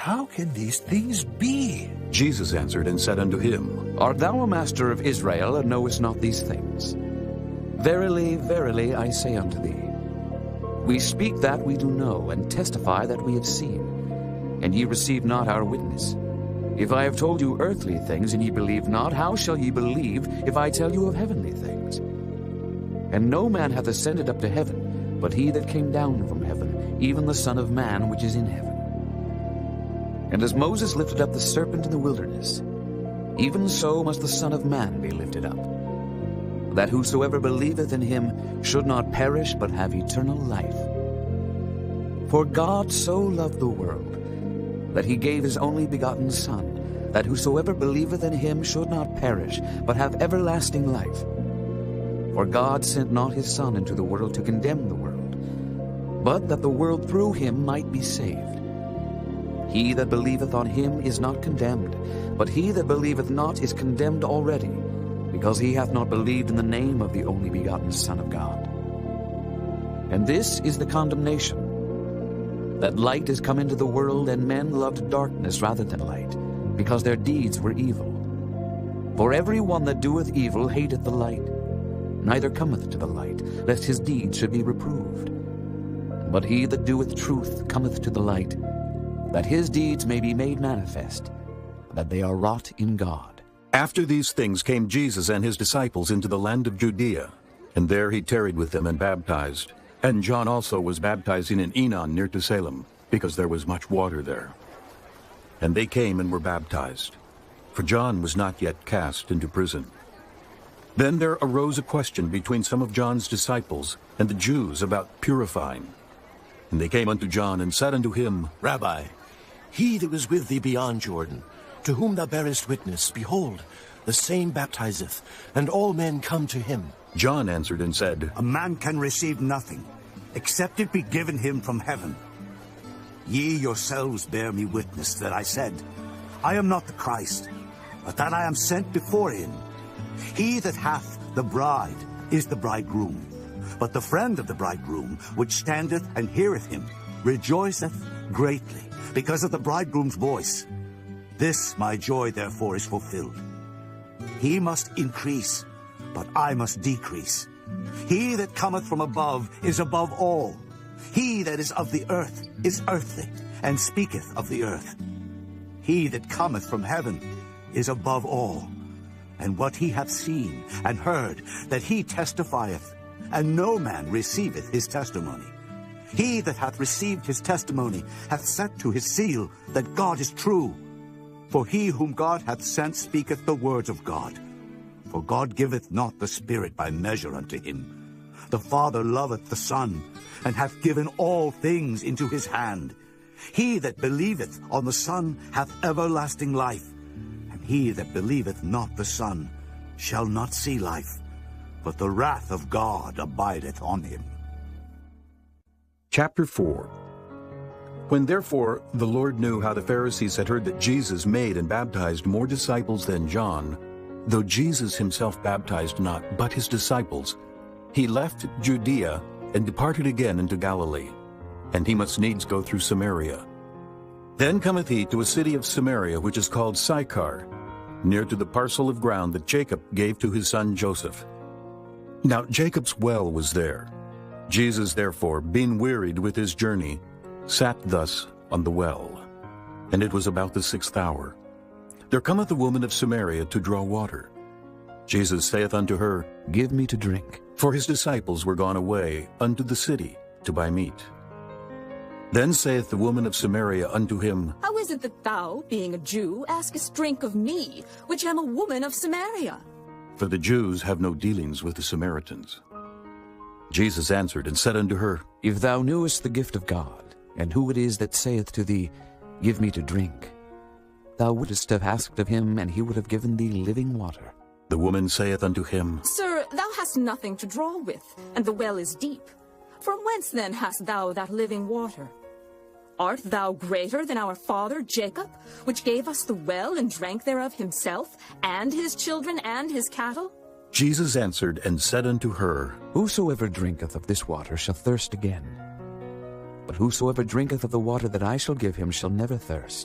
how can these things be? Jesus answered and said unto him, Art thou a master of Israel, and knowest not these things? Verily, verily, I say unto thee, we speak that we do know, and testify that we have seen, and ye receive not our witness. If I have told you earthly things, and ye believe not, how shall ye believe if I tell you of heavenly things? And no man hath ascended up to heaven, but he that came down from heaven, even the Son of Man which is in heaven. And as Moses lifted up the serpent in the wilderness, even so must the Son of Man be lifted up, that whosoever believeth in him should not perish, but have eternal life. For God so loved the world, that he gave his only begotten Son, that whosoever believeth in him should not perish, but have everlasting life. For God sent not his Son into the world to condemn the world, but that the world through him might be saved. He that believeth on him is not condemned, but he that believeth not is condemned already, because he hath not believed in the name of the only begotten Son of God. And this is the condemnation, that light is come into the world, and men loved darkness rather than light, because their deeds were evil. For every one that doeth evil hateth the light, neither cometh to the light, lest his deeds should be reproved. But he that doeth truth cometh to the light, that his deeds may be made manifest, that they are wrought in God. After these things came Jesus and his disciples into the land of Judea, and there he tarried with them and baptized. And John also was baptizing in Enon near to Salem, because there was much water there. And they came and were baptized, for John was not yet cast into prison. Then there arose a question between some of John's disciples and the Jews about purifying. And they came unto John and said unto him, Rabbi, he that was with thee beyond Jordan, to whom thou bearest witness, behold, the same baptizeth, and all men come to him. John answered and said, A man can receive nothing, except it be given him from heaven. Ye yourselves bear me witness that I said, I am not the Christ, but that I am sent before him. He that hath the bride is the bridegroom. But the friend of the bridegroom, which standeth and heareth him, rejoiceth greatly, because of the bridegroom's voice. This my joy therefore is fulfilled. He must increase, but I must decrease. He that cometh from above is above all. He that is of the earth is earthly, and speaketh of the earth. He that cometh from heaven is above all. And what he hath seen and heard, that he testifieth, and no man receiveth his testimony. He that hath received his testimony hath set to his seal that God is true. For he whom God hath sent speaketh the words of God. For God giveth not the Spirit by measure unto him. The Father loveth the Son, and hath given all things into his hand. He that believeth on the Son hath everlasting life, and he that believeth not the Son shall not see life, but the wrath of God abideth on him. Chapter 4. When therefore the Lord knew how the Pharisees had heard that Jesus made and baptized more disciples than John, though Jesus himself baptized not, but his disciples, he left Judea and departed again into Galilee, and he must needs go through Samaria. Then cometh he to a city of Samaria, which is called Sychar, near to the parcel of ground that Jacob gave to his son Joseph. Now Jacob's well was there. Jesus therefore, being wearied with his journey, sat thus on the well. And it was about the 6th hour. There cometh a woman of Samaria to draw water. Jesus saith unto her, Give me to drink. For his disciples were gone away unto the city to buy meat. Then saith the woman of Samaria unto him, How is it that thou, being a Jew, askest drink of me, which am a woman of Samaria? For the Jews have no dealings with the Samaritans. Jesus answered and said unto her, If thou knewest the gift of God, and who it is that saith to thee, Give me to drink, thou wouldest have asked of him, and he would have given thee living water. The woman saith unto him, Sir, thou hast nothing to draw with, and the well is deep. From whence then hast thou that living water? Art thou greater than our father Jacob, which gave us the well and drank thereof himself, and his children and his cattle? Jesus answered and said unto her, Whosoever drinketh of this water shall thirst again. But whosoever drinketh of the water that I shall give him shall never thirst.